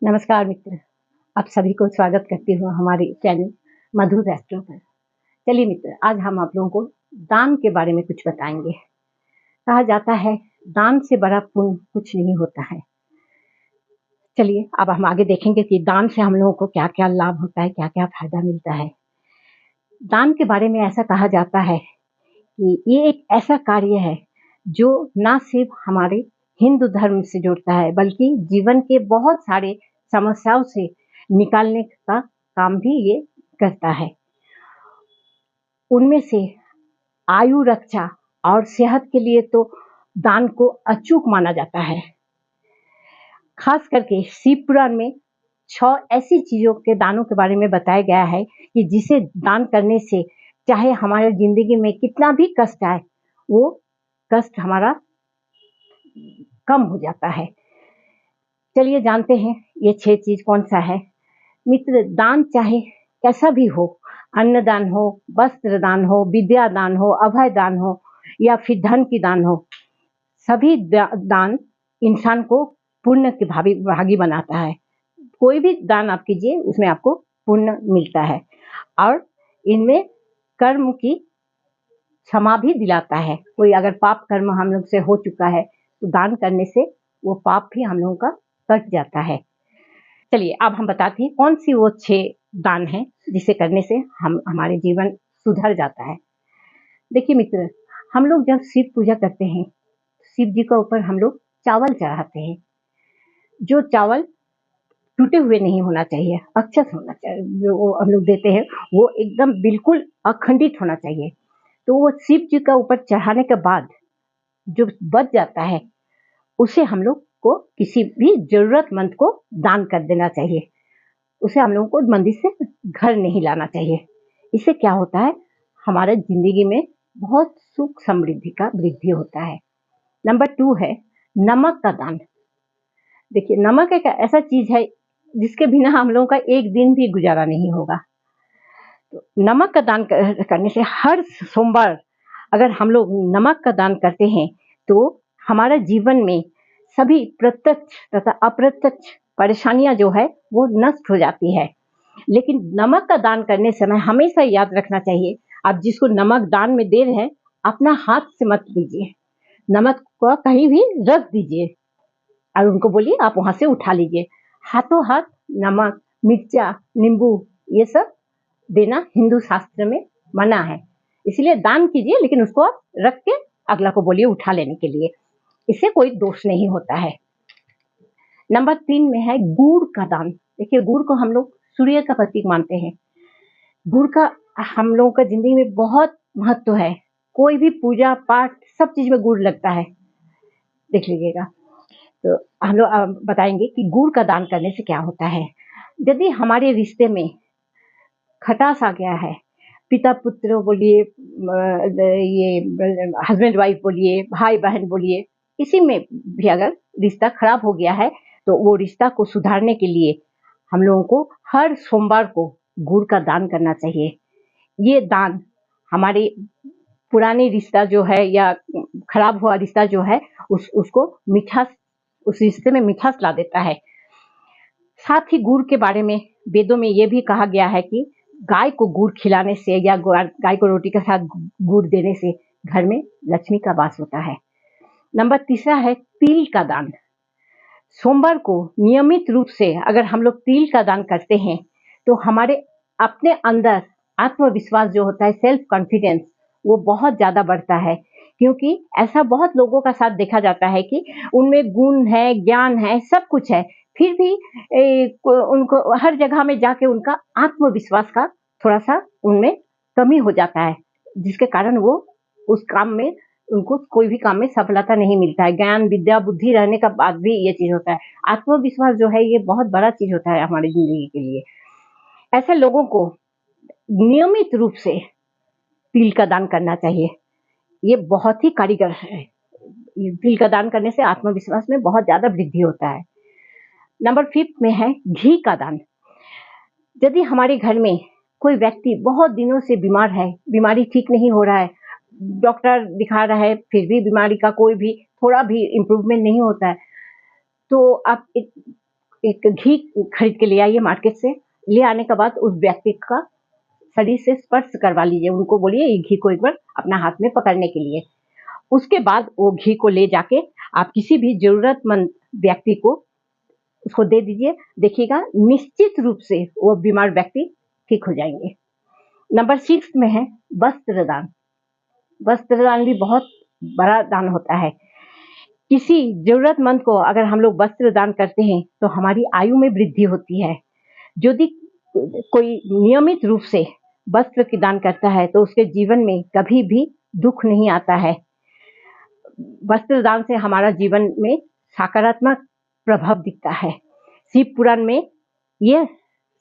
नमस्कार मित्र, आप सभी को स्वागत करती हूँ हमारे चैनल मधुर रेस्ट्रो पर। चलिए मित्र, आज हम आप लोगों को दान के बारे में कुछ बताएंगे। कहा जाता है दान से बड़ा पुण्य कुछ नहीं होता है। चलिए अब हम आगे देखेंगे कि दान से हम लोगों को क्या क्या लाभ होता है, क्या क्या फायदा मिलता है। दान के बारे में ऐसा कहा जाता है कि ये एक ऐसा कार्य है जो ना सिर्फ हमारे हिंदू धर्म से जुड़ता है बल्कि जीवन के बहुत सारे समस्याओं से निकालने का काम भी ये करता है। उनमें से आयु रक्षा और सेहत के लिए तो दान को अचूक माना जाता है। खास करके शिव पुराण में 6 ऐसी चीजों के दानों के बारे में बताया गया है कि जिसे दान करने से चाहे हमारे जिंदगी में कितना भी कष्ट आए, वो कष्ट हमारा कम हो जाता है। चलिए जानते हैं ये 6 चीज कौन सा है। मित्र, दान चाहे कैसा भी हो, अन्नदान हो, वस्त्र दान हो, विद्या दान हो, अभय दान हो या फिर धन की दान हो, सभी दान इंसान को पुण्य के भागी बनाता है। कोई भी दान आप कीजिए उसमें आपको पुण्य मिलता है और इनमें कर्म की क्षमा भी दिलाता है। कोई अगर पाप कर्म हम लोग से हो चुका है तो दान करने से वो पाप भी हम लोगों का कट जाता है। चलिए अब हम बताते हैं कौन सी वो 6 दान है जिसे करने से हमारे जीवन सुधर जाता है। देखिए मित्र, हम लोग जब शिव पूजा करते हैं, शिव जी के ऊपर हम लोग चावल चढ़ाते हैं। जो चावल टूटे हुए नहीं होना चाहिए, अक्षत होना चाहिए। जो वो हम लोग देते हैं वो एकदम बिल्कुल अखंडित होना चाहिए। तो वो शिव जी का ऊपर चढ़ाने के बाद जो बच जाता है उसे हम लोग को किसी भी जरूरतमंद को दान कर देना चाहिए। उसे हम लोगों को मंदिर से घर नहीं लाना चाहिए। इससे क्या होता है, हमारे जिंदगी में बहुत सुख समृद्धि का वृद्धि होता है। नंबर 2 है नमक का दान। देखिए, नमक एक ऐसा चीज है जिसके बिना हम लोगों का एक दिन भी गुजारा नहीं होगा। तो नमक का दान करने से हर सोमवार अगर हम लोग नमक का दान करते हैं तो हमारे जीवन में सभी प्रत्यक्ष तथा अप्रत्यक्ष परेशानियां जो है वो नष्ट हो जाती है। लेकिन नमक का दान करने समय हमेशा याद रखना चाहिए, आप जिसको नमक दान में दे रहे हैं अपना हाथ से मत दीजिए। नमक को कहीं भी रख दीजिए और उनको बोलिए आप वहां से उठा लीजिए। हाथों हाथ नमक, मिर्चा, नींबू ये सब देना हिंदू शास्त्र में मना है। इसलिए दान कीजिए लेकिन उसको आप रख के अगला को बोलिए उठा लेने के लिए। इससे कोई दोष नहीं होता है। नंबर 3 में है गुड़ का दान। देखिए, गुड़ को हम लोग सूर्य का प्रतीक मानते हैं। गुड़ का हम लोगों का जिंदगी में बहुत महत्व है। कोई भी पूजा पाठ सब चीज में गुड़ लगता है, देख लीजिएगा। तो हम लोग बताएंगे कि गुड़ का दान करने से क्या होता है। यदि हमारे रिश्ते में खटास आ गया है, पिता पुत्र बोलिए, ये हस्बैंड वाइफ बोलिए, भाई बहन बोलिए, इसी में भी अगर रिश्ता खराब हो गया है तो वो रिश्ता को सुधारने के लिए हम लोगों को हर सोमवार को गुड़ का दान करना चाहिए। ये दान हमारे पुराने रिश्ता जो है या खराब हुआ रिश्ता जो है उसको मिठास, उस रिश्ते में मिठास ला देता है। साथ ही गुड़ के बारे में वेदों में ये भी कहा गया है कि गाय को गुड़ खिलाने से या गाय को रोटी के साथ गुड़ देने से घर में लक्ष्मी का वास होता है। नंबर 3 है तिल का दान। सोमवार को नियमित रूप से अगर हम लोग तिल का दान करते हैं तो हमारे अपने अंदर आत्मविश्वास जो होता है, सेल्फ कॉन्फिडेंस, वो बहुत ज्यादा बढ़ता है। क्योंकि ऐसा बहुत लोगों का साथ देखा जाता है कि उनमें गुण है, ज्ञान है, सब कुछ है, फिर भी उनको हर जगह में जाके उनका आत्मविश्वास का थोड़ा सा उनमें कमी हो जाता है, जिसके कारण वो उस काम में उनको कोई भी काम में सफलता नहीं मिलता है। ज्ञान विद्या बुद्धि रहने का बाद भी ये चीज होता है। आत्मविश्वास जो है ये बहुत बड़ा चीज होता है हमारी जिंदगी के लिए। ऐसे लोगों को नियमित रूप से तिल का दान करना चाहिए। ये बहुत ही कारीगर है। तिल का दान करने से आत्मविश्वास में बहुत ज्यादा वृद्धि होता है। नंबर 5 में है घी का दान। यदि हमारे घर में कोई व्यक्ति बहुत दिनों से बीमार है, बीमारी ठीक नहीं हो रहा है, डॉक्टर दिखा रहा है फिर भी बीमारी का कोई भी थोड़ा भी इम्प्रूवमेंट नहीं होता है, तो आप एक घी खरीद के ले आइए मार्केट से। ले आने के बाद उस व्यक्ति का शरीर से स्पर्श करवा लीजिए, उनको बोलिए ये घी को एक बार अपना हाथ में पकड़ने के लिए। उसके बाद वो घी को ले जाके आप किसी भी जरूरतमंद व्यक्ति को उसको दे दीजिए। देखिएगा निश्चित रूप से वो बीमार व्यक्ति ठीक हो जाएंगे। नंबर 6 में है वस्त्र दान। वस्त्र दान भी बहुत बड़ा दान होता है। किसी जरूरतमंद को अगर हम लोग वस्त्र दान करते हैं तो हमारी आयु में वृद्धि होती है। यदि कोई नियमित रूप से वस्त्र की दान करता है तो उसके जीवन में कभी भी दुख नहीं आता है। वस्त्र दान से हमारा जीवन में सकारात्मक प्रभाव दिखता है। शिव पुराण में ये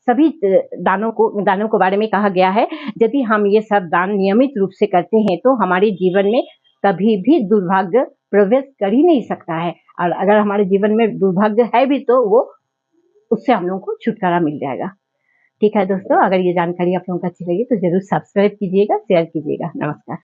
सभी दानों के बारे में कहा गया है। यदि हम ये सब दान नियमित रूप से करते हैं तो हमारे जीवन में कभी भी दुर्भाग्य प्रवेश कर ही नहीं सकता है। और अगर हमारे जीवन में दुर्भाग्य है भी तो वो उससे हम लोगों को छुटकारा मिल जाएगा। ठीक है दोस्तों, अगर ये जानकारी आप लोगों को अच्छी लगी तो जरूर सब्सक्राइब कीजिएगा, शेयर कीजिएगा। नमस्कार।